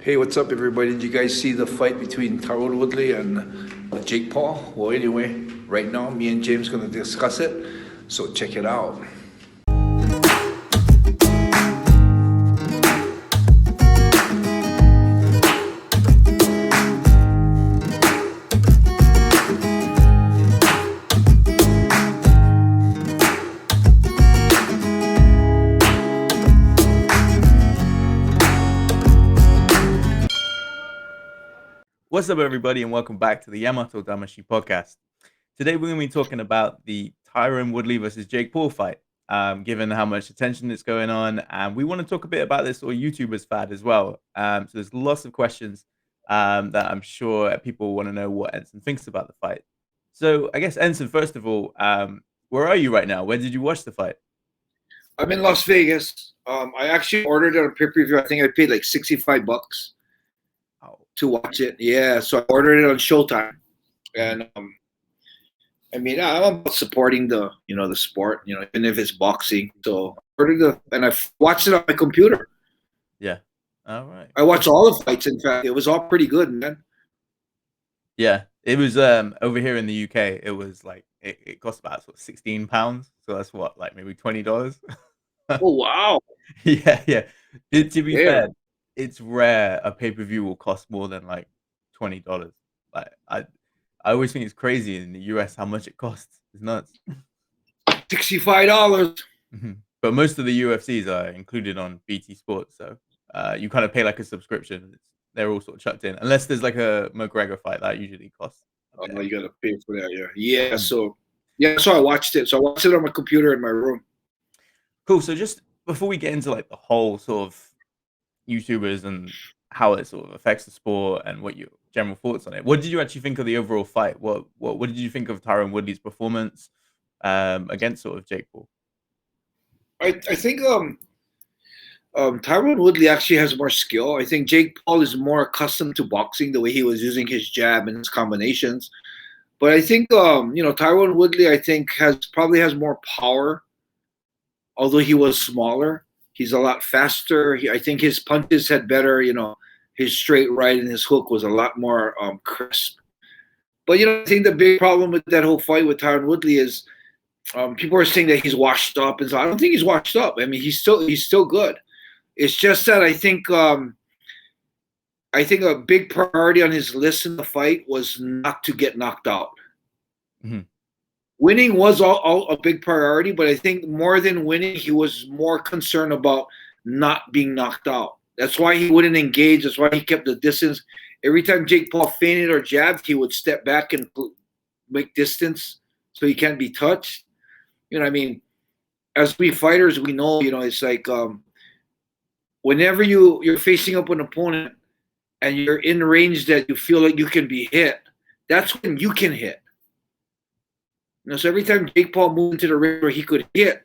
Hey, what's up, everybody? Did you guys see the fight between Tyrone Woodley and Jake Paul? Well, anyway, right now, me and James going to discuss it, so check it out. What's up, everybody, and welcome back to the Yamatodamashii podcast. Today, we're going to be talking about the Tyron Woodley versus Jake Paul fight, given how much attention it's going on. And we want to talk a bit about this or YouTubers fad as well. So there's lots of questions that I'm sure people want to know what Enson thinks about the fight. So I guess, Enson, first of all, where are you right now? Where did you watch the fight? I'm in Las Vegas. I actually ordered it on pay-per-view. I think I paid like $65 to watch it. Yeah, so I ordered it on Showtime, and I mean, I'm about supporting the sport, even if it's boxing. So I ordered and I watched it on my computer. Yeah. All right. I watched all the fights. In fact, it was all pretty good, man. Yeah, it was over here in the UK. It was like it cost about sort of £16, so that's what, like maybe $20. Oh wow! Yeah. To be Yeah. fair, it's rare a pay-per-view will cost more than like $20. Like I always think it's crazy in the US how much it costs. It's nuts. $65. But most of the UFCs are included on BT Sports, so you kind of pay like a subscription. They're all sort of chucked in, unless there's like a McGregor fight that usually costs. Oh, you gotta pay for that, yeah. So I watched it. So I watched it on my computer in my room. Cool. So just before we get into like the whole sort of YouTubers and how it sort of affects the sport and what your general thoughts on it, what did you actually think of the overall fight? What did you think of Tyron Woodley's performance against sort of Jake Paul? I think Tyrone Woodley actually has more skill. I think Jake Paul is more accustomed to boxing, the way he was using his jab and his combinations. But I think Tyrone Woodley, I think, probably has more power. Although he was smaller, he's a lot faster. I think his punches had better, his straight right and his hook was a lot more crisp. But I think the big problem with that whole fight with Tyron Woodley is people are saying that he's washed up, and so I don't think he's washed up. I mean, he's still good. It's just that I think a big priority on his list in the fight was not to get knocked out. Mm-hmm. Winning was all a big priority, but I think more than winning, he was more concerned about not being knocked out. That's why he wouldn't engage. That's why he kept the distance. Every time Jake Paul feinted or jabbed, he would step back and make distance so he can't be touched. I mean, as we fighters, we know, it's like whenever you're facing up an opponent and you're in range that you feel like you can be hit, that's when you can hit. So every time Jake Paul moved into the ring where he could hit,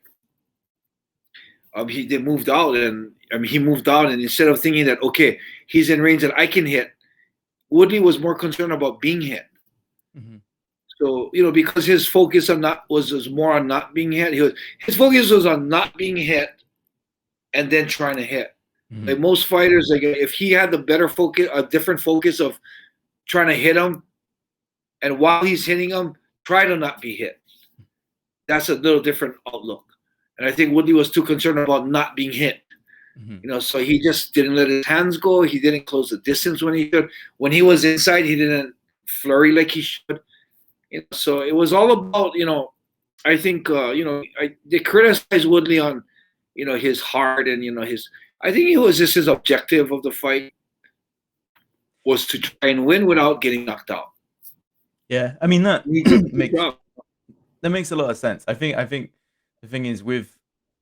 he moved out, and he moved out, and instead of thinking that okay, he's in range that I can hit, Woodley was more concerned about being hit. Mm-hmm. So because his focus was more on not being hit, his focus was on not being hit, and then trying to hit. Mm-hmm. Like most fighters, like if he had the better focus, a different focus of trying to hit him, and while he's hitting him, try to not be hit. That's a little different outlook. And I think Woodley was too concerned about not being hit. Mm-hmm. So he just didn't let his hands go. He didn't close the distance when he should. When he was inside, he didn't flurry like he should. So it was all about, I think, they criticized Woodley on, his heart and, I think it was just his objective of the fight was to try and win without getting knocked out. Yeah, I mean that makes a lot of sense. I think the thing is with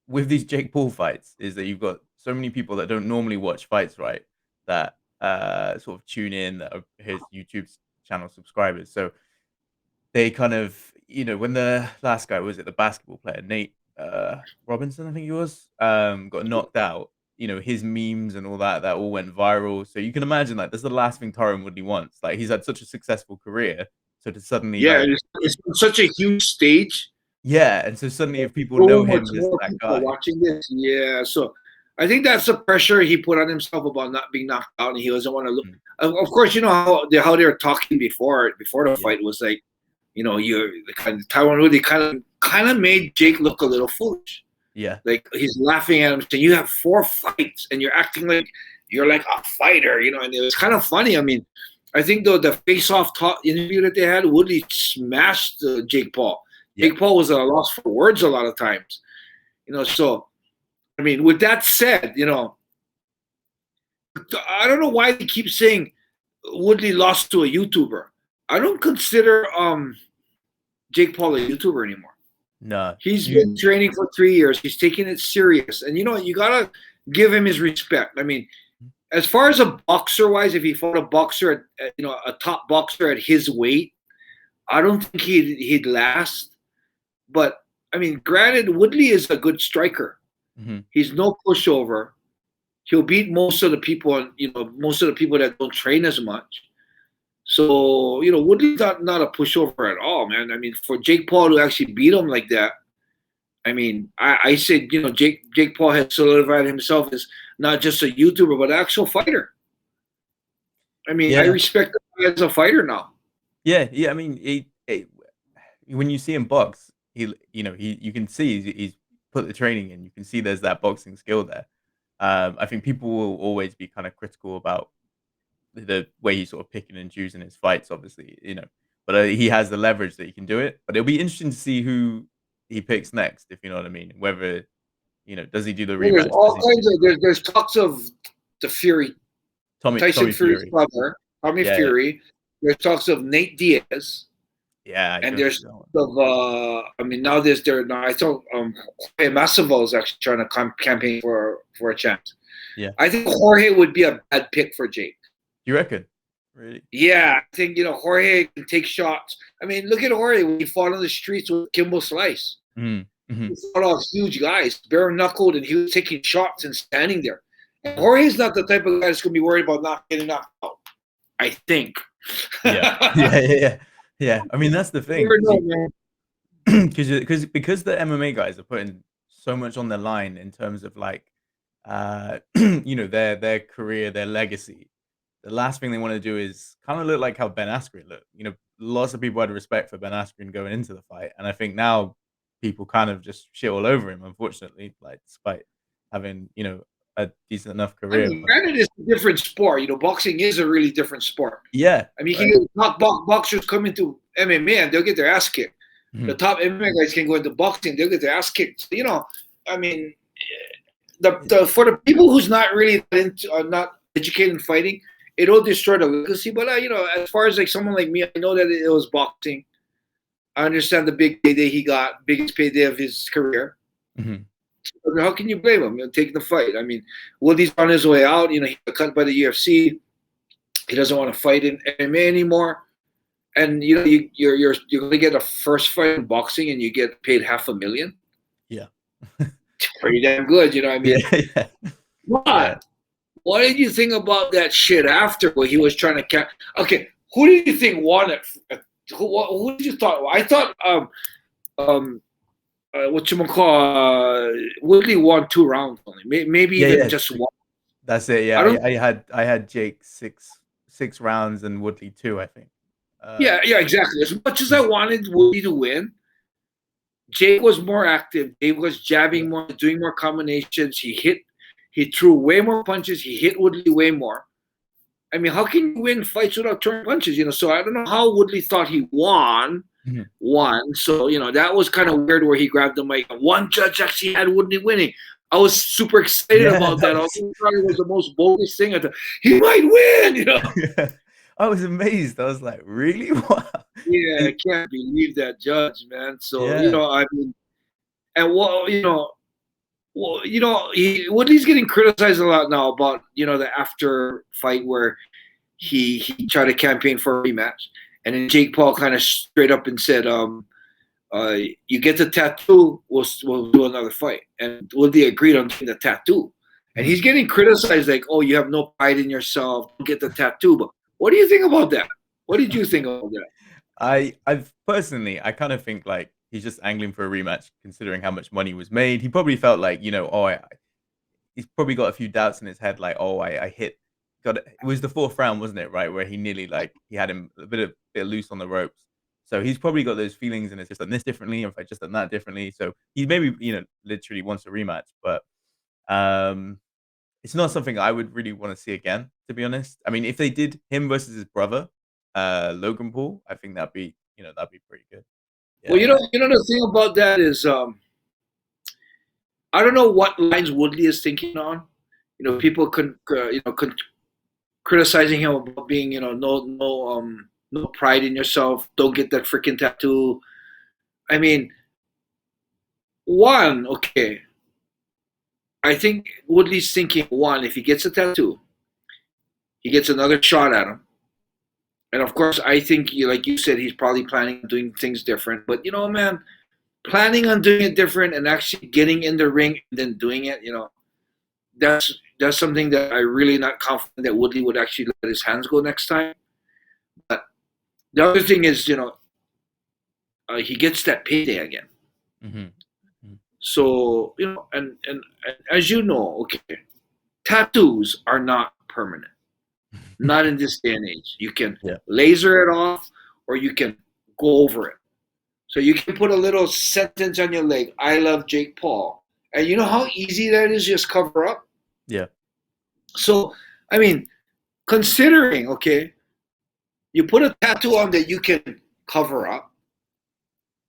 these Jake Paul fights is that you've got so many people that don't normally watch fights, right? That sort of tune in, that are his YouTube channel subscribers. So they kind of, when the last guy, was it the basketball player Nate Robinson, I think he was, got knocked out. His memes and all that all went viral. So you can imagine, like, that's the last thing Tyron Woodley wants. Like, he's had such a successful career. So to suddenly, it's such a huge stage. Yeah, and so suddenly, if people know him, that guy watching this, so I think that's the pressure he put on himself about not being knocked out, and he doesn't want to look. Of course, you know how they were talking before the fight was like, you know, Tyrone Woodley kind of made Jake look a little foolish. Yeah, like he's laughing at him saying, "You have 4 fights, and you're acting like you're like a fighter," you know. And it was kind of funny. I mean, I think the face-off interview that they had, Woodley smashed Jake Paul. Yeah. Jake Paul was at a loss for words a lot of times, you know. So, I mean, with that said, you know, I don't know why they keep saying Woodley lost to a YouTuber. I don't consider Jake Paul a YouTuber anymore. No, he's been training for 3 years. He's taking it serious, and you know you gotta give him his respect. I mean, as far as a boxer-wise, if he fought a boxer at you know, a top boxer at his weight, I don't think he'd last. But I mean, granted, Woodley is a good striker. He's no pushover. He'll beat most of the people, you know, most of the people that don't train as much. So, you know, Woodley's not a pushover at all, man. I mean, for Jake Paul to actually beat him like that, I mean, I said, you know, Jake Paul has solidified himself as not just a YouTuber, but an actual fighter. I mean, I respect him as a fighter now. Yeah. I mean, when you see him box, you can see he's put the training in. You can see there's that boxing skill there. I think people will always be kind of critical about the way he's sort of picking and choosing his fights, obviously, you know, but he has the leverage that he can do it. But it'll be interesting to see who he picks next, if you know what I mean. Whether, you know, does he do the rematch? There's all kinds of there's talks of the Fury, Tyson Fury's brother, Tommy Fury. There's talks of Nate Diaz. Yeah, and there's of I mean, now I thought Jorge Masvidal is actually trying to campaign for a chance. Yeah, I think Jorge would be a bad pick for Jake. You reckon? Really? Yeah, I think, you know, Jorge can take shots. I mean, look at Jorge when he fought on the streets with Kimbo Slice. He fought all huge guys, bare knuckled, and he was taking shots and standing there. And Jorge's not the type of guy that's going to be worried about not getting knocked out, I think. Yeah. I mean, that's the thing. Because the MMA guys are putting so much on their line in terms of like, you know, their career, their legacy. The last thing they want to do is kind of look like how Ben Askren looked. You know, lots of people had respect for Ben Askren going into the fight, and I think now people kind of just shit all over him, unfortunately, like despite having, you know, a decent enough career. I mean, granted, it's a different sport. You know, boxing is a really different sport. Yeah. I mean, you can get top boxers come into MMA and they'll get their ass kicked. The top MMA guys can go into boxing, they'll get their ass kicked. So, you know, I mean, for the people who's not really into, not educated in fighting, it'll destroy the legacy. But you know, as far as like someone like me, I know that it was boxing. I understand the big payday he got, biggest payday of his career. How can you blame him? You know, taking the fight. I mean, Woody's on his way out. You know, he got cut by the UFC. He doesn't want to fight in MMA anymore. And you know, you're going to get a first fight in boxing, and you get paid $500,000. Yeah, pretty damn good. You know what I mean? Yeah. But what did you think about that shit after where he was trying to Okay, who did you think won it? Who did you thought? I thought Woodley won 2 rounds only. Maybe even just 1. That's it. Yeah, I had Jake six rounds and Woodley 2, I think. Yeah, exactly. As much as I wanted Woodley to win, Jake was more active. Jake was jabbing more, doing more combinations. He threw way more punches. He hit Woodley way more. I mean, how can you win fights without throwing punches? You know, so I don't know how Woodley thought he won. So, you know, that was kind of weird where he grabbed the mic. One judge actually had Woodley winning. I was super excited about that. I thought it was the most bogus thing. I thought, he might win, you know. I was amazed. I was like, really? Wow. Yeah, I can't believe that judge, man. So, you know, I mean, and Woodley's getting criticized a lot now about, you know, the after fight where he tried to campaign for a rematch. And then Jake Paul kind of straight up and said, you get the tattoo, we'll do another fight. And Woodley agreed on getting the tattoo. And he's getting criticized like, oh, you have no pride in yourself, get the tattoo. But what do you think about that? What did you think about that? I've personally, I kind of think like he's just angling for a rematch, considering how much money was made. He probably felt like, you know, he's probably got a few doubts in his head, like, oh, I hit. It was the 4th round, wasn't it? Right, where he nearly he had him a bit loose on the ropes. So he's probably got those feelings, and it's just done this differently, or if I just done that differently. So he maybe literally wants a rematch, but it's not something I would really want to see again, to be honest. I mean, if they did him versus his brother, Logan Paul, I think that'd be pretty good. Well, the thing about that is, I don't know what lines Woodley is thinking on. People criticizing him about being, no pride in yourself. Don't get that freaking tattoo. I mean, okay. I think Woodley's thinking, if he gets a tattoo, he gets another shot at him. And of course, I think, like you said, he's probably planning on doing things different. But, man, planning on doing it different and actually getting in the ring and then doing it, that's something that I'm really not confident that Woodley would actually let his hands go next time. But the other thing is, he gets that payday again. Mm-hmm. So, and as you know, okay, tattoos are not permanent. Not in this day and age. You can laser it off or you can go over it. So you can put a little sentence on your leg, I love Jake Paul. And you know how easy that is, just cover up? Yeah. So, I mean, considering, okay, you put a tattoo on that you can cover up.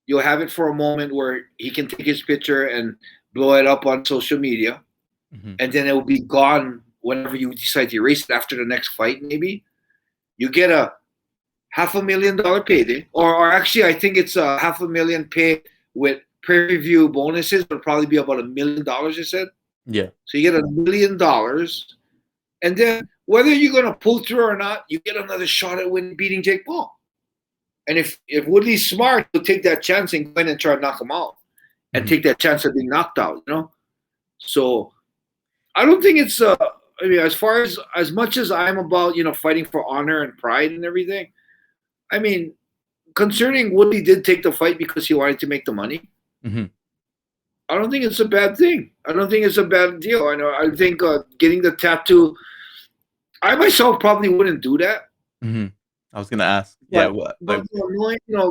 You'll have it for a moment where he can take his picture and blow it up on social media. Mm-hmm. And then it will be gone whenever you decide to erase it after the next fight, maybe. You get a $500,000 payday. Or actually, I think it's a $500,000 pay with pay-per-view bonuses. It'll probably be about $1 million, you said? Yeah. So you get $1 million. And then whether you're going to pull through or not, you get another shot at beating Jake Paul. And if Woodley's smart, he'll take that chance and go in and try to knock him out. And take that chance of being knocked out, So I don't think it's I mean, as much as I'm about, fighting for honor and pride and everything, I mean, concerning Woodley did take the fight because he wanted to make the money. Mm-hmm. I don't think it's a bad thing. I don't think it's a bad deal. I think getting the tattoo, I myself probably wouldn't do that. Mm-hmm. I was gonna ask. But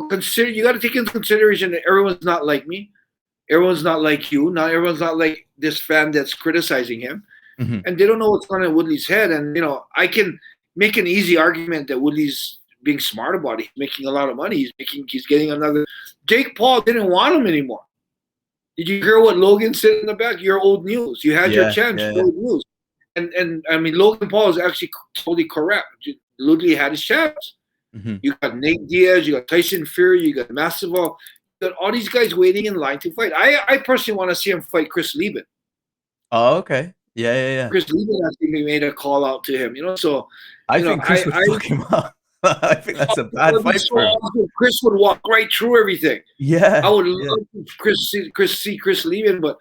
consider, you got to take into consideration that everyone's not like me. Everyone's not like you. Not everyone's not like this fan that's criticizing him. Mm-hmm. And they don't know what's going on in Woodley's head. And, I can make an easy argument that Woodley's being smart about it. He's making a lot of money. He's getting another. Jake Paul didn't want him anymore. Did you hear what Logan said in the back? You're old news. You had your chance. You're old news. And I mean, Logan Paul is actually totally correct. Woodley had his chance. Mm-hmm. You got Nate Diaz. You got Tyson Fury. You got Masvidal. You got all these guys waiting in line to fight. I personally want to see him fight Chris Lieben. Oh, okay. Yeah. Chris Lieben actually made a call out to him, So I think Chris would fuck him up. I think that's a bad fight for him. Chris would walk right through everything. Yeah, I would love to see Chris Lieben, but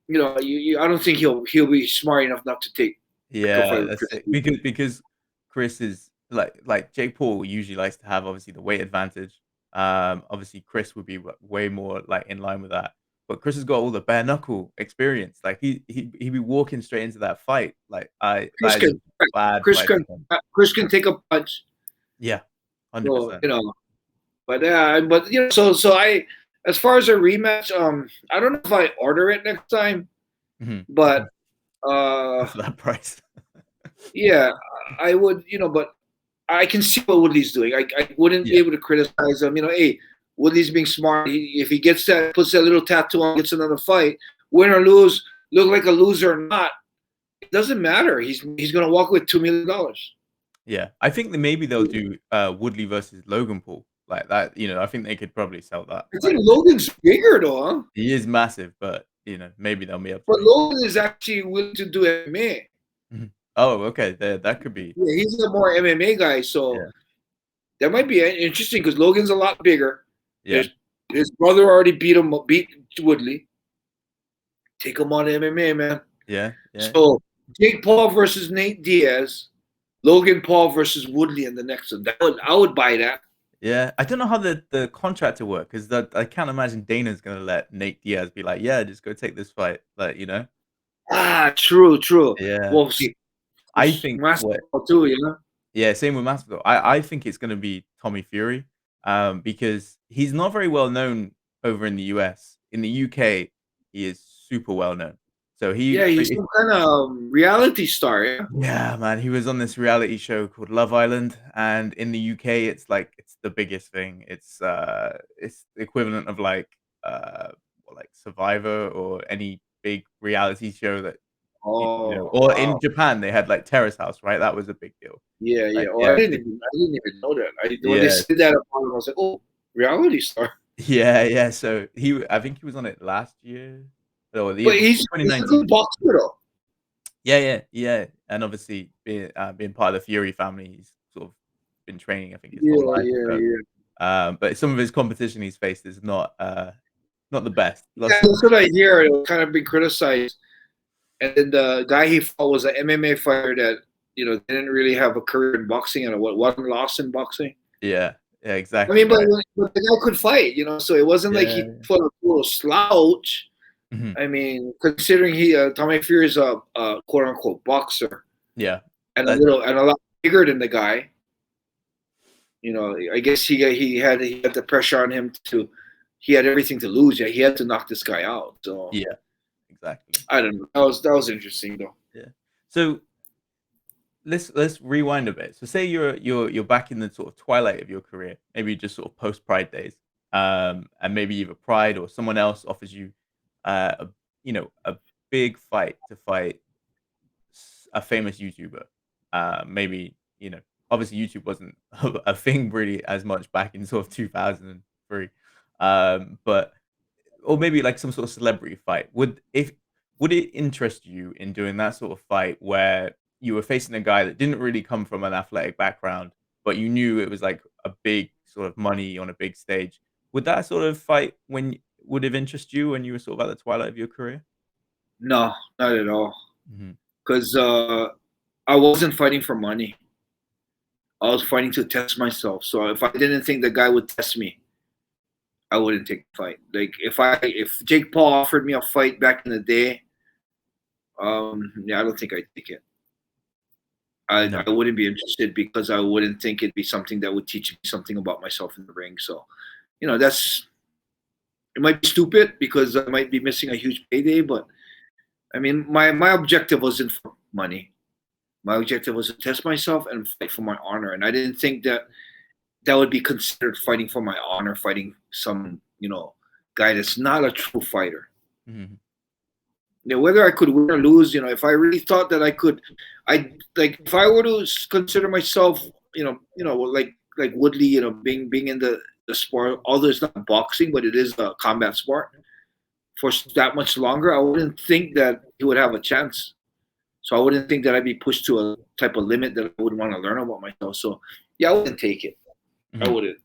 I don't think he'll be smart enough not to take. Yeah, because Chris is like Jake Paul usually likes to have obviously the weight advantage. Obviously Chris would be way more like in line with that. But Chris has got all the bare knuckle experience. Like he'd be walking straight into that fight. Like Chris can take a punch. Yeah, 100%. So, so I, as far as a rematch, I don't know if I order it next time, but for that price. Yeah, I would. But I can see what Woodley's doing. I wouldn't be able to criticize him. Hey, Woodley's being smart. If he gets that, puts that little tattoo on, gets another fight, win or lose, look like a loser or not, it doesn't matter. He's going to walk with $2 million. Yeah, I think that maybe they'll do Woodley versus Logan Paul like that. I think they could probably sell that. I think Logan's bigger though, huh? He is massive, but maybe they'll be able to. But Logan is actually willing to do MMA. Mm-hmm. Oh, okay, that could be. Yeah, he's a more MMA guy, so that might be interesting because Logan's a lot bigger. Yeah, his brother already beat Woodley. Take him on MMA, man. Yeah. So Jake Paul versus Nate Diaz, Logan Paul versus Woodley in the next one. I would buy that. Yeah, I don't know how the contract will work because I can't imagine Dana's gonna let Nate Diaz be like, yeah, just go take this fight, like True, true. Yeah. Well, I think basketball too, you know. yeah, same with Masvidal. I think it's gonna be Tommy Fury, because he's not very well known over in the US. In the UK, he is super well known. So Yeah, he's some kind of reality star. Yeah. yeah, man, he was on this reality show called Love Island, and in the UK, it's like it's the biggest thing. It's the equivalent of like Survivor or any big reality show that Oh, or in wow. Japan they had like Terrace House, right? That was a big deal. Yeah, yeah. Like, Oh, yeah, I didn't even know that. When they yeah, said that about him, I was like, oh, reality star. yeah, yeah. So I think he was on it last year or the year But before, he's a 2019. good boxer though. Yeah, yeah, yeah. And obviously being part of the Fury family, he's sort of been training, I think, his whole Yeah, life. yeah, So, yeah. but some of his competition he's faced is not the best. Yeah, Lots of that's what I hear. It was kind of been criticized. And then the guy he fought was an MMA fighter that didn't really have a career in boxing and one loss in boxing. yeah, yeah, I exactly mean, right. but the guy could fight, so it wasn't like Yeah. he fought a total slouch. Mhm. I mean, considering Tommy Fury is a quote unquote boxer Yeah. and That, a lot bigger than the guy, I guess he had the pressure on him he had everything to lose. Yeah, he had to knock this guy out. So yeah, exactly. I don't know. That was interesting though. Yeah. So let's rewind a bit. So say you're back in the sort of twilight of your career, maybe just sort of post Pride days, and maybe either Pride or someone else offers you, a a big fight to fight a famous YouTuber. Maybe obviously YouTube wasn't a thing really as much back in sort of 2003, but or maybe like some sort of celebrity fight. Would it interest you in doing that sort of fight where you were facing a guy that didn't really come from an athletic background, but you knew it was like a big sort of money on a big stage? Would that sort of fight would have interested you when you were sort of at the twilight of your career? No, not at all. Mhm. Because I wasn't fighting for money. I was fighting to test myself. So if I didn't think the guy would test me, I wouldn't take the fight. Like if Jake Paul offered me a fight back in the day, yeah, I don't think I'd take it. No. I wouldn't be interested because I wouldn't think it'd be something that would teach me something about myself in the ring. So, that's it might be stupid because I might be missing a huge payday, but I mean my objective wasn't for money. My objective was to test myself and fight for my honor. And I didn't think that would be considered fighting for my honor, fighting some, guy that's not a true fighter. Mhm. Whether I could win or lose, if I really thought that I could, like if I were to consider myself, like Woodley, being in the sport, although it's not boxing, but it is a combat sport for that much longer, I wouldn't think that he would have a chance. So I wouldn't think that I'd be pushed to a type of limit that I would want to learn about myself. So yeah, I wouldn't take it. I Mhm. wouldn't.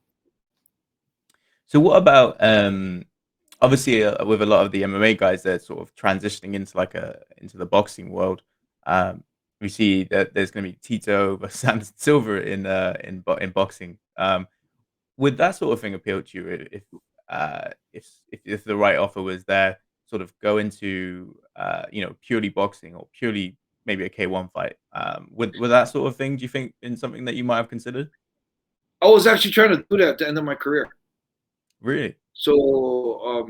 So what about obviously with a lot of the MMA guys, they're sort of transitioning into the boxing world. We see that there's going to be Tito versus Anderson Silva in boxing. Would that sort of thing appeal to you if the right offer was there? Sort of go into purely boxing or purely maybe a K1 fight. Would that sort of thing? Do you think in something that you might have considered? I was actually trying to do that at the end of my career. Really? So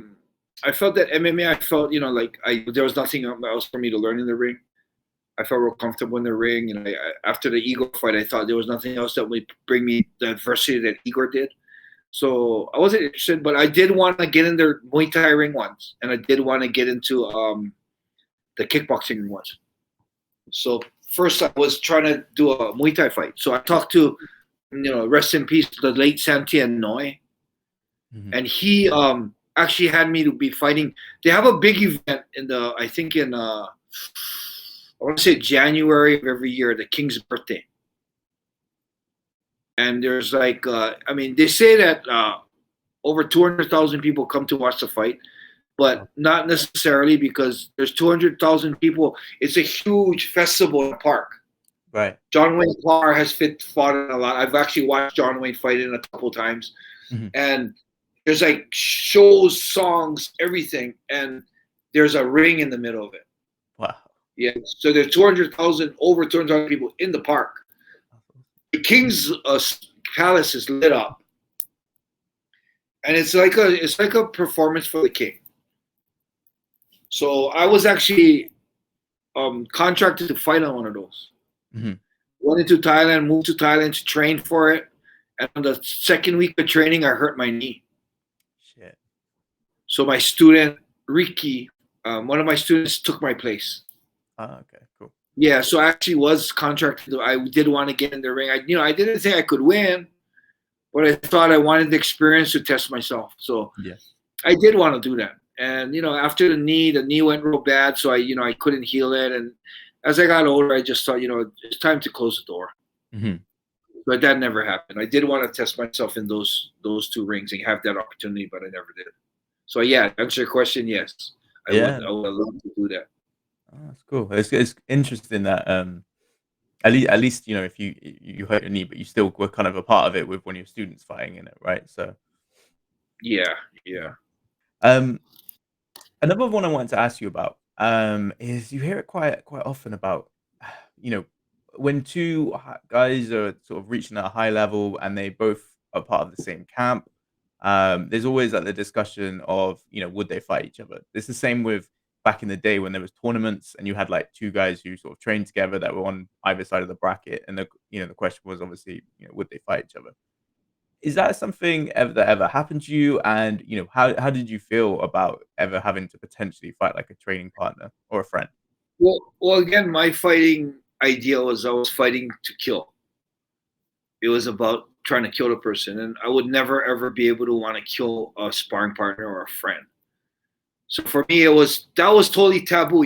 I felt that MMA. I felt like there was nothing else for me to learn in the ring. I felt real comfortable in the ring. After the Igor fight, I thought there was nothing else that would bring me the adversity that Igor did. So I wasn't interested, but I did want to get in the Muay Thai ring once, and I did want to get into the kickboxing ring once. So first, I was trying to do a Muay Thai fight. So I talked to, rest in peace, the late Santi Inoue, Mhm. and he actually had me to be fighting. They have a big event I think in I want to say January of every year, the King's birthday. And there's they say that over 200,000 people come to watch the fight, but not necessarily because there's 200,000 people. It's a huge festival in the park. Right. John Wayne Parr has fought in a lot. I've actually watched John Wayne fight in a couple times. Mhm. And there's like shows, songs, everything. And there's a ring in the middle of it. Wow. Yeah, so there's 200,000, over 200,000 people in the park. The king's palace is lit up, and it's like a performance for the king. So I was actually contracted to fight on one of those. Mm-hmm. Went into Thailand, moved to Thailand to train for it, and on the second week of training, I hurt my knee. Shit. So my student Ricky, one of my students, took my place. Okay, cool. Yeah, so I actually was contracted. I did want to get in the ring. I didn't think I could win, but I thought I wanted the experience to test myself. So Yeah. I did want to do that. And after the knee went real bad, so I couldn't heal it. And as I got older, I just thought, it's time to close the door. Mm-hmm. But that never happened. I did want to test myself in those two rings and have that opportunity, but I never did. So yeah, to answer your question, yes, I would love to do that. Oh, that's cool. It's interesting that at least if you hurt your knee, but you still were kind of a part of it with one of your students fighting in it, right? So yeah. Another one I wanted to ask you about is you hear it quite often about when two guys are sort of reaching a high level and they both are part of the same camp. There's always like the discussion of would they fight each other. It's the same with back in the day when there was tournaments and you had like two guys who sort of trained together that were on either side of the bracket, and the question was obviously would they fight each other. Is that something that ever happened to you? And how did you feel about ever having to potentially fight like a training partner or a friend? Well, again, my fighting idea was I was fighting to kill. It was about trying to kill the person, and I would never ever be able to want to kill a sparring partner or a friend. So for me, that was totally taboo.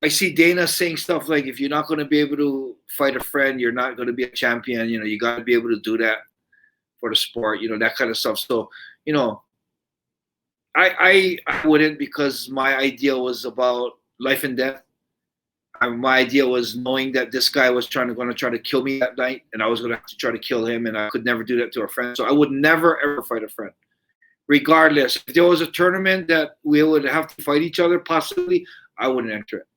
I see Dana saying stuff like, if you're not going to be able to fight a friend, you're not going to be a champion. You got to be able to do that for the sport, that kind of stuff. So, I wouldn't, because my idea was about life and death. My idea was knowing that this guy was going to try to kill me that night, and I was going to have to try to kill him, and I could never do that to a friend. So I would never, ever fight a friend. Regardless, if there was a tournament that we would have to fight each other, possibly, I wouldn't enter it.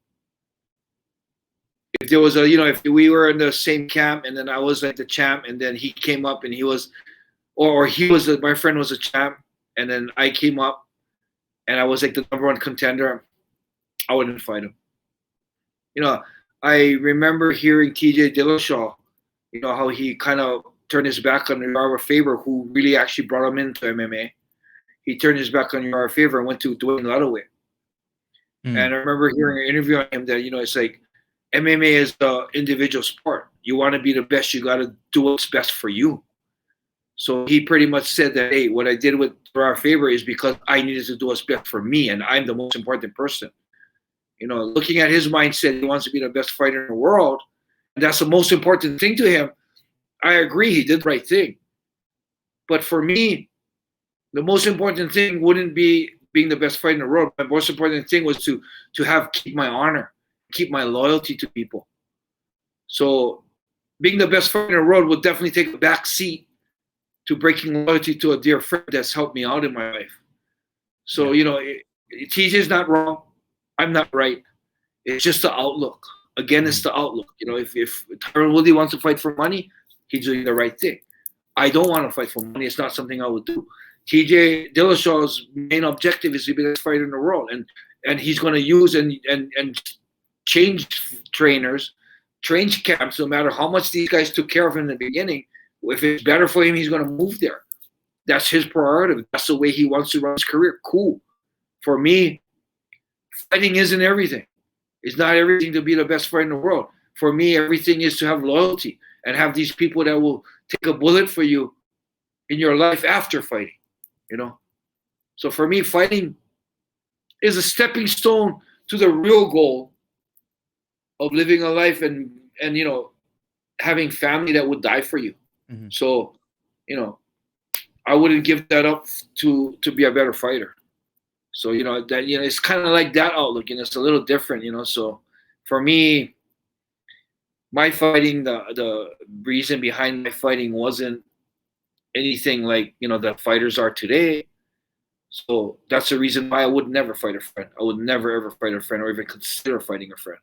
If there was if we were in the same camp and then I was like the champ and then he came up and he was, or he was, my friend was a champ and then I came up and I was like the #1 contender, I wouldn't fight him. I remember hearing TJ Dillashaw, how he kind of turned his back on Uriah Faber, who really actually brought him into MMA. He turned his back on Uriah Faber and went to Dwayne Ludwig. And I remember hearing an interview on him that, it's like, MMA is the individual sport. You want to be the best, you got to do what's best for you. So he pretty much said that, hey, what I did with Uriah Faber is because I needed to do what's best for me, and I'm the most important person. Looking at his mindset, he wants to be the best fighter in the world, and that's the most important thing to him. I agree, he did the right thing. But for me, the most important thing wouldn't be being the best fighter in the world. The most important thing was to keep my honor, keep my loyalty to people. So being the best fighter in the world would definitely take a back seat to breaking loyalty to a dear friend that's helped me out in my life. So, TJ's not wrong. I'm not right. It's just the outlook. Again, it's the outlook. If Tyron Woodley wants to fight for money, he's doing the right thing. I don't want to fight for money. It's not something I would do. TJ Dillashaw's main objective is to be the best fighter in the world. And he's going to use and change trainers, change camps, no matter how much these guys took care of him in the beginning. If it's better for him, he's going to move there. That's his prerogative. That's the way he wants to run his career. Cool. For me, fighting isn't everything. It's not everything to be the best fighter in the world. For me, everything is to have loyalty and have these people that will take a bullet for you in your life after fighting, So for me, fighting is a stepping stone to the real goal of living a life and having family that would die for you. Mm-hmm. So, I wouldn't give that up to be a better fighter. So, that, it's kind of like that outlook, it's a little different, So for me, my fighting, the reason behind my fighting wasn't anything like, the fighters are today. So that's the reason why I would never fight a friend. I would never ever fight a friend or even consider fighting a friend.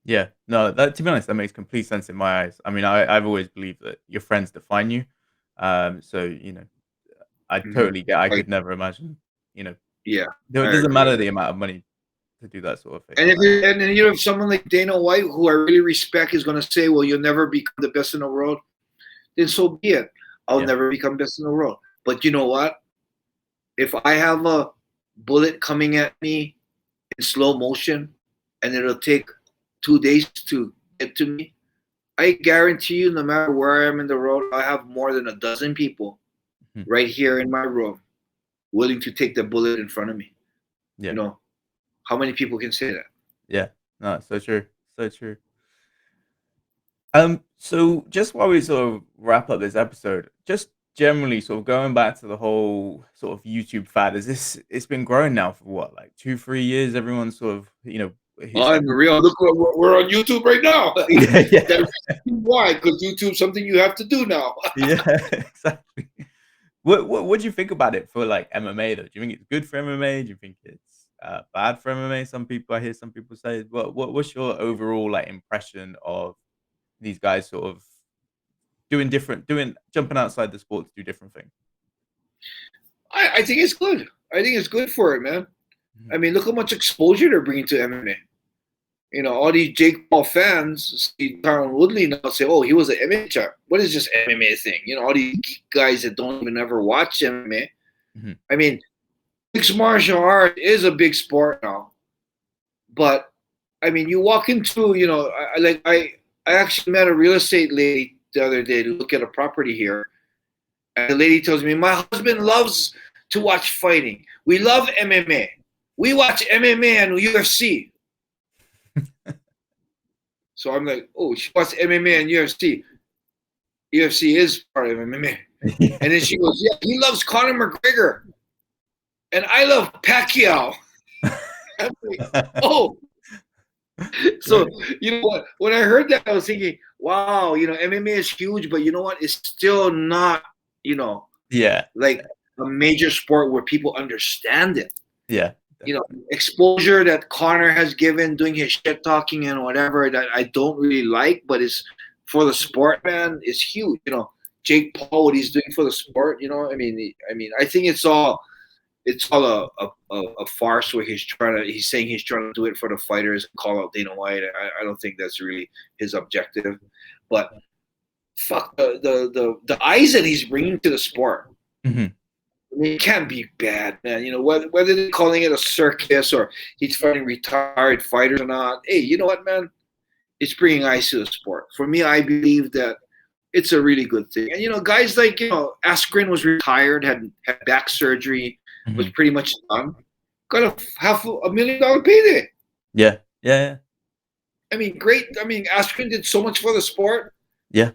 Yeah, no, that to be honest, that makes complete sense in my eyes. I mean, I've always believed that your friends define you. So I Mm-hmm. totally get. I could never imagine. You know, Yeah, it I doesn't agree. matter the amount of money to do that sort of thing. And if someone like Dana White, who I really respect, is going to say, "Well, you'll never become the best in the world," then so be it. I'll Yeah, never become best in the world. But you know what? If I have a bullet coming at me in slow motion and it'll take 2 days to get to me, I guarantee you, no matter where I am in the world, I have more than a dozen people mhm, right here in my room willing to take the bullet in front of me. yeah, You know, how many people can say that? yeah. No, it's so true, so true. So just while we sort of wrap up this episode, just generally sort of going back to the whole sort of YouTube fad, is this it's been growing now for what, like 2, 3 years? Everyone's sort of, it's like Unreal. Look, we're on YouTube right now. yeah, yeah, That's why, because YouTube's something you have to do now. yeah, exactly. What do you think about it for like MMA though? Do you think it's good for MMA? Do you think it's bad for MMA? Some people I hear some people say. What's your overall like impression of these guys sort of doing jumping outside the sport to do different things? I think it's good. I think it's good for it, man. Mhm. I mean, look how much exposure they're bringing to MMA. You know, all these Jake Paul fans see Tyron Woodley now say, "Oh, he was an MMA champ." What is this MMA thing? You know, all these geek guys that don't even ever watch MMA. Mhm. I mean, mixed martial art is a big sport now, but I mean, you walk into, I actually met a real estate lady the other day to look at a property here, and the lady tells me, "My husband loves to watch fighting. We love MMA. We watch MMA and UFC." So I'm like, "Oh, she watches MMA and UFC. UFC is part of MMA." Yeah. And then she goes, "Yeah, he loves Conor McGregor, and I love Pacquiao." I'm like, "Oh." So Great. you know what? When I heard that, I was thinking, "Wow, MMA is huge, but you know what? It's still not, you know, Yeah. like a major sport where people understand it. Yeah. You know, Definitely. exposure that Connor has given, doing his shit talking and whatever that I don't really like, but it's for the sport, man, is huge. You know, Jake Paul, what he's doing for the sport. You know, I think it's all a farce where he's saying he's trying to do it for the fighters and call out Dana White. I don't think that's really his objective, but fuck the eyes that he's bringing to the sport. Mhm. I mean, it can't be bad, man. You know, whether they're calling it a circus or he's fighting retired fighters or not. Hey, you know what, man? It's bringing eyes to the sport. For me, I believe that it's a really good thing. And guys like Askren was retired, had back surgery, was Mhm. pretty much done. Got a half a $1 million payday. Yeah. Yeah, yeah. I mean, great. I mean, Askren did so much for the sport. Yeah.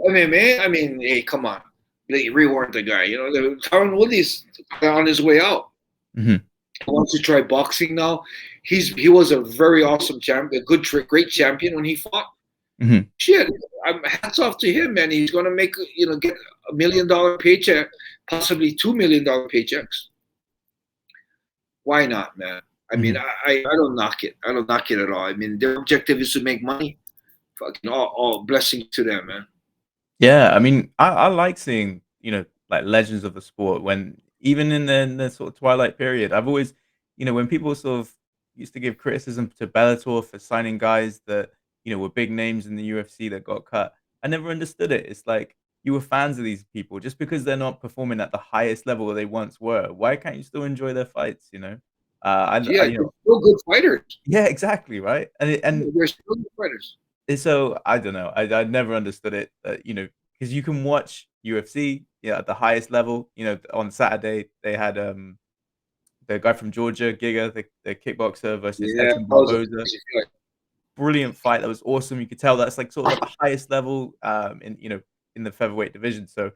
MMA. I mean, hey, come on, they reward the guy. Tyron Woodley's on his way out. Mhm. He wants to try boxing now. He was a very awesome champion, great champion when he fought. Mhm. Shit, hats off to him, man. He's gonna get $1 million paycheck, possibly $2 million paychecks. Why not, man? I mean, Mhm. I don't knock it. I don't knock it at all. I mean, their objective is to make money. Fucking all blessings to them, man. Yeah, I mean, I like seeing, like legends of the sport when even in the sort of twilight period. I've always, when people sort of used to give criticism to Bellator for signing guys that, were big names in the UFC that got cut. I never understood it. It's like you were fans of these people just because they're not performing at the highest level they once were. Why can't you still enjoy their fights, you know? Yeah, they're still good fighters. Yeah, exactly, right? And They're still good fighters. so I don't know. I never understood it. Because you can watch UFC, yeah, at the highest level. On Saturday they had the guy from Georgia, Giga, the kickboxer versus Yeah, Edson that was a Barboza. crazy fight. Brilliant fight. That was awesome. You could tell that's like sort of at the highest level in the featherweight division. So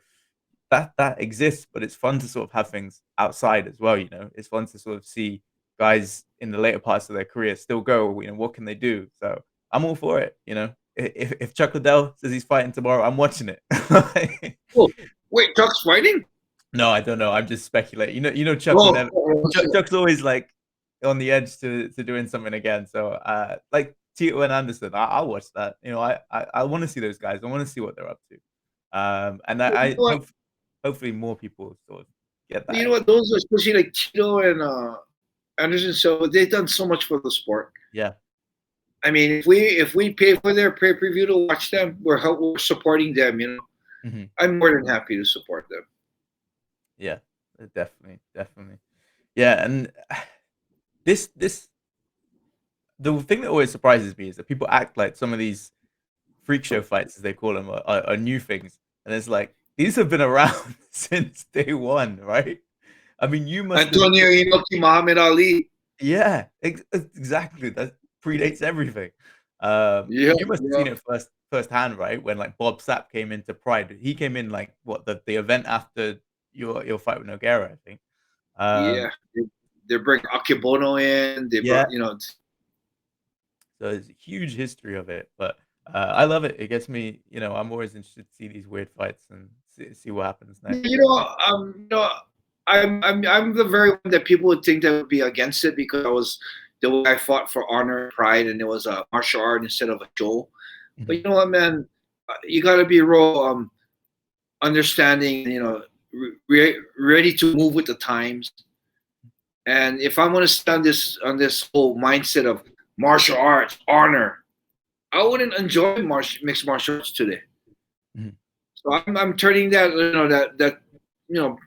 that exists, but it's fun to sort of have things outside as well. It's fun to sort of see guys in the later parts of their career still go. What can they do? So I'm all for it. If Chuck Liddell says he's fighting tomorrow, I'm watching it. Oh, wait, Chuck's fighting? No, I don't know. I'm just speculating. Chuck will Oh, never. Chuck's always like on the edge to doing something again. So, like Tito and Anderson, I'll watch that. I want to see those guys. I want to see what they're up to. And you I know what? hopefully more people sort of get You that. know what? Those, especially like Tito and Anderson, so they've done so much for the sport. Yeah. I mean, if we pay for their pay-per-view to watch them, we're supporting them. Hmm. I'm more than happy to support them. Yeah. Definitely. Yeah, and this the thing that always surprises me is that people act like some of these freak show fights, as they call them, are new things, and it's like these have been around since day one, right? I mean, you must have. Antonio Inoue, Muhammad Ali. Yeah, exactly. That predates everything. Yeah, You must have yeah, seen it firsthand, right? When like Bob Sapp came into Pride, he came in like what the event after your fight with Nogueira, I think. yeah. Um, They bring Akebono in. They yeah, brought, so it's a huge history of it, but I love it. It gets me, I'm always interested to see these weird fights and see what happens next. I'm the very one that people would think that would be against it because I was the way I fought for honor and pride, and it was a martial art instead of a show. But Mhm. you know what, man? You got to be real understanding. Ready to move with the times. And if I'm gonna stand on this whole mindset of martial arts honor, I wouldn't enjoy mixed martial arts today. Mhm. So I'm turning that you know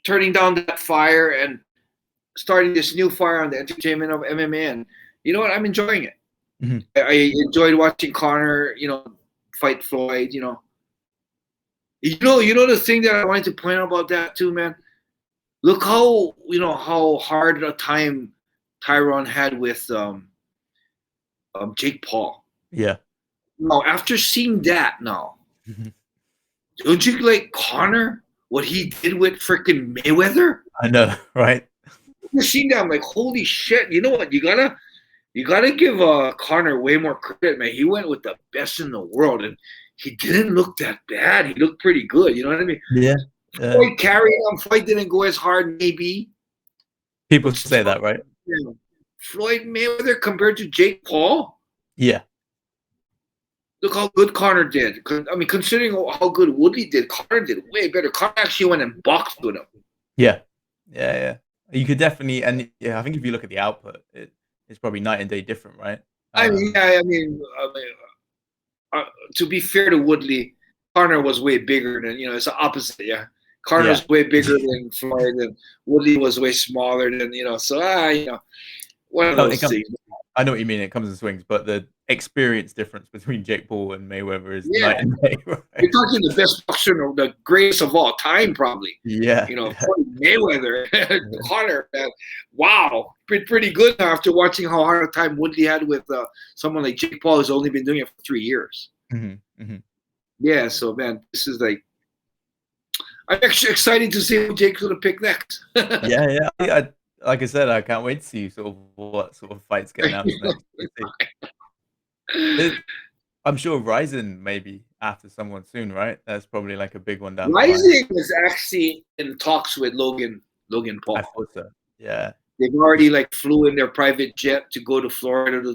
turning down that fire and starting this new fire on the entertainment of MMA. And you know what? I'm enjoying it. Mhm. I enjoyed watching Connor, fight Floyd. You know the thing that I wanted to point out about that too, man. Look how hard a time Tyrone had with Jake Paul. Yeah. Now, after seeing that, now Mhm. don't you like Connor? What he did with freaking Mayweather? I know, right? After seeing that, I'm like, holy shit! You know what? You gotta give Connor way more credit, man. He went with the best in the world, and he didn't look that bad. He looked pretty good. You know what I mean? Yeah. Yeah. Floyd carried him. Floyd didn't go as hard, maybe, People but say still, that, right? Floyd Mayweather compared to Jake Paul. Yeah. Look how good Connor did. I mean, considering how good Woodley did, Connor did way better. Connor actually went and boxed with him. Yeah. Yeah. You could definitely, and yeah, I think if you look at the output, it's probably night and day different, right? I mean, yeah, to be fair to Woodley, Connor was way bigger than it's the opposite. Yeah, Connor Yeah. was way bigger than Floyd, and Woodley was way smaller than. So one of No, it those comes. things. I know what you mean. It comes in swings, but the experience difference between Jake Paul and Mayweather is Yeah, night and day, you're right? talking the best boxer, the greatest of all time, probably. Yeah. Floyd Mayweather, Connor, man, wow, pretty good now after watching how hard a time Woodley had with someone like Jake Paul, who's only been doing it for 3 years. Hmm. Hmm. Yeah, so man, this is like I'm actually excited to see who Jake's gonna pick next. Yeah. Like I said, I can't wait to see sort of what sort of fights get announced next. Let's see. I'm sure Ryzen maybe after someone soon, right? That's probably like a big one down the line. Rising is actually in talks with Logan I Paul. thought so. Yeah. They've already like flew in their private jet to go to Florida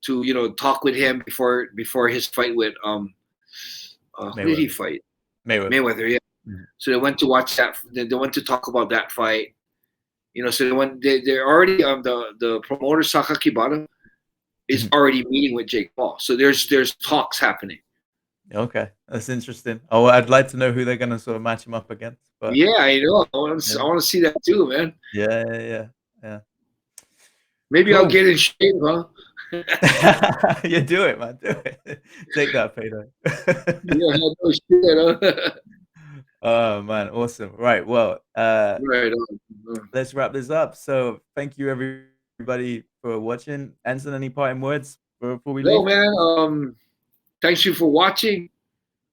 to talk with him before his fight with who did he Mayweather. fight? Mayweather. Mayweather, yeah. Mhm. So they went to watch that. They went to talk about that fight. So they're already the promoter Saka Kibata is Mhm. already meeting with Jake Paul. So there's talks happening. Okay, that's interesting. Oh, I'd like to know who they're gonna sort of match him up against, but Yeah, I know. I want yeah, to see that too, man. yeah. Maybe I'll Cool. get in shape, huh? You do it, man. Do it. Take that payday. Yeah, no shit, huh? Oh man, awesome. Right. Well, Right. let's wrap this up. So thank you everybody for watching. Enson, any parting words before we No, leave? man. Thanks you for watching.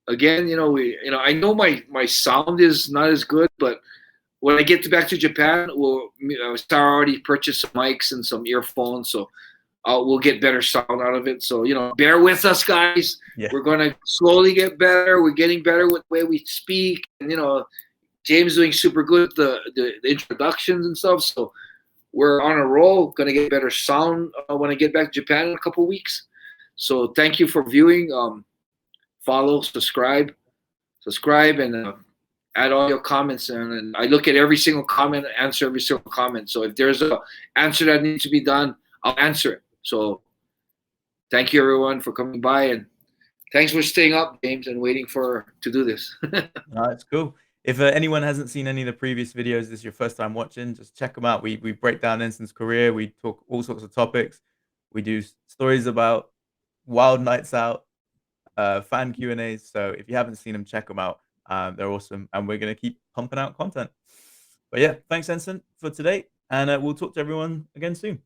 Again, I know my sound is not as good, but when I get back to Japan, Sarah already purchased some mics and some earphones, so we'll get better sound out of it. So bear with us, guys. Yeah. We're gonna slowly get better. We're getting better with the way we speak, and James doing super good the introductions and stuff. So we're on a roll. Gonna get better sound when I get back to Japan in a couple weeks. So thank you for viewing. Follow, subscribe, and add all your comments. And I look at every single comment, answer every single comment. So if there's a answer that needs to be done, I'll answer it. So thank you everyone for coming by, and thanks for staying up, James, and waiting to do this. It's cool. If anyone hasn't seen any of the previous videos, this is your first time watching, just check them out. We break down Enson's career. We talk all sorts of topics. We do stories about wild nights out, fan Q&As. So if you haven't seen them, check them out. They're awesome, and we're going to keep pumping out content. But yeah, thanks, Enson, for today, and we'll talk to everyone again soon.